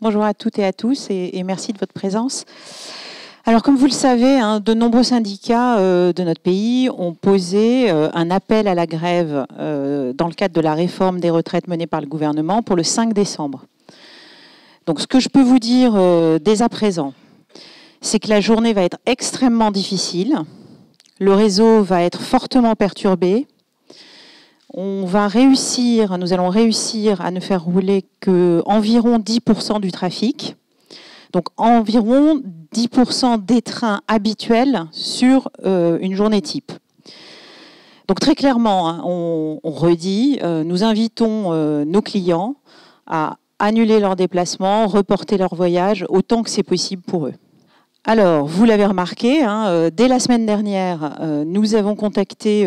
Bonjour à toutes et à tous et merci de votre présence. Alors comme vous le savez, de nombreux syndicats de notre pays ont posé un appel à la grève dans le cadre de la réforme des retraites menée par le gouvernement pour le 5 décembre. Donc ce que je peux vous dire dès à présent, c'est que la journée va être extrêmement difficile, le réseau va être fortement perturbé. Nous allons réussir à ne faire rouler qu'environ 10% du trafic, donc environ 10% des trains habituels sur une journée type. Donc très clairement, on redit, nous invitons nos clients à annuler leurs déplacements, reporter leur voyage autant que c'est possible pour eux. Alors, vous l'avez remarqué, dès la semaine dernière, nous avons contacté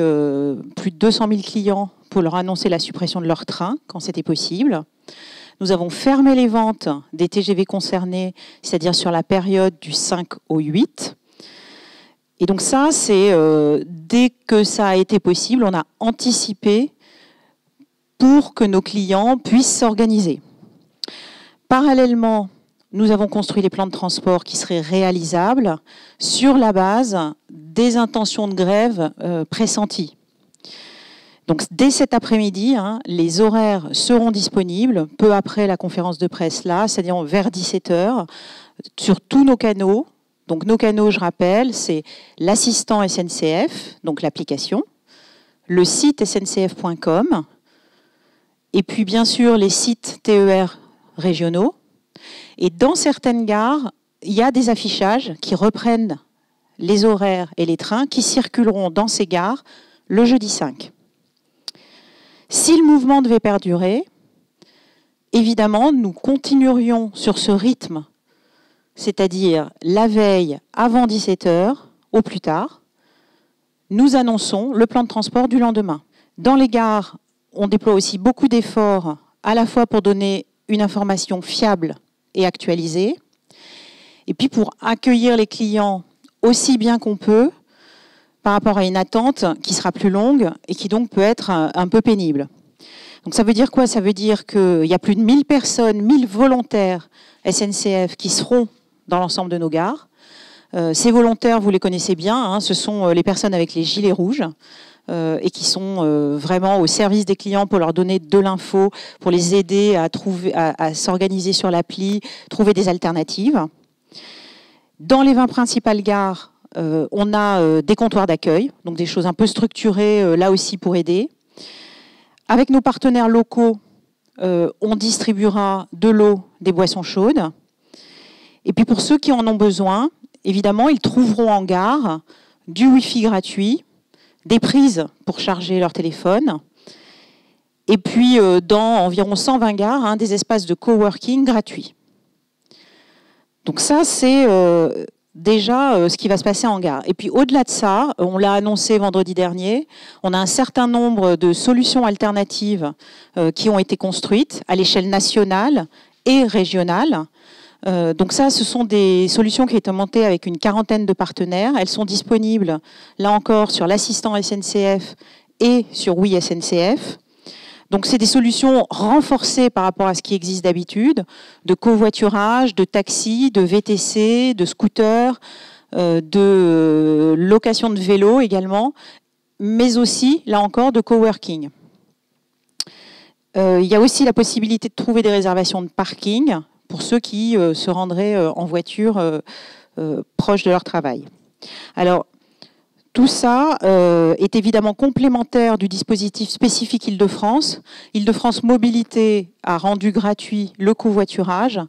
plus de 200 000 clients pour leur annoncer la suppression de leur train quand c'était possible. Nous avons fermé les ventes des TGV concernés, c'est-à-dire sur la période du 5 au 8. Et donc ça, c'est dès que ça a été possible, on a anticipé pour que nos clients puissent s'organiser. Parallèlement, nous avons construit les plans de transport qui seraient réalisables sur la base des intentions de grève pressenties. Donc, dès cet après-midi, les horaires seront disponibles peu après la conférence de presse là, c'est-à-dire vers 17h, sur tous nos canaux. Donc, nos canaux, je rappelle, c'est l'assistant SNCF, donc l'application, le site sncf.com, et puis bien sûr les sites TER régionaux. Et dans certaines gares, il y a des affichages qui reprennent les horaires et les trains qui circuleront dans ces gares le jeudi 5. Si le mouvement devait perdurer, évidemment, nous continuerions sur ce rythme, c'est-à-dire la veille avant 17h, au plus tard, nous annonçons le plan de transport du lendemain. Dans les gares, on déploie aussi beaucoup d'efforts, à la fois pour donner une information fiable et actualisée, et puis pour accueillir les clients aussi bien qu'on peut par rapport à une attente qui sera plus longue et qui donc peut être un peu pénible. Donc ça veut dire quoi? Ça veut dire qu'il y a plus de 1000 personnes, 1000 volontaires SNCF qui seront dans l'ensemble de nos gares. Ces volontaires, vous les connaissez bien, ce sont les personnes avec les gilets rouges et qui sont vraiment au service des clients pour leur donner de l'info, pour les aider à s'organiser sur l'appli, trouver des alternatives. Dans les 20 principales gares, on a des comptoirs d'accueil, donc des choses un peu structurées là aussi pour aider. Avec nos partenaires locaux, on distribuera de l'eau, des boissons chaudes. Et puis pour ceux qui en ont besoin, évidemment, ils trouveront en gare du Wi-Fi gratuit, des prises pour charger leur téléphone, et puis dans environ 120 gares, des espaces de coworking gratuits. Donc ça, c'est déjà ce qui va se passer en gare. Et puis au-delà de ça, on l'a annoncé vendredi dernier, on a un certain nombre de solutions alternatives qui ont été construites à l'échelle nationale et régionale. Donc ça, ce sont des solutions qui ont été montées avec une quarantaine de partenaires. Elles sont disponibles, là encore, sur l'assistant SNCF et sur Oui SNCF. Donc c'est des solutions renforcées par rapport à ce qui existe d'habitude, de covoiturage, de taxi, de VTC, de scooter, de location de vélo également, mais aussi, là encore, de coworking. Il y a aussi la possibilité de trouver des réservations de parking pour ceux qui se rendraient en voiture proche de leur travail. Alors, tout ça est évidemment complémentaire du dispositif spécifique Île-de-France. Île-de-France Mobilité a rendu gratuit le covoiturage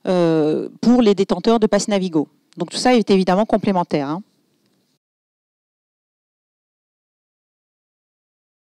pour les détenteurs de pass Navigo. Donc tout ça est évidemment complémentaire.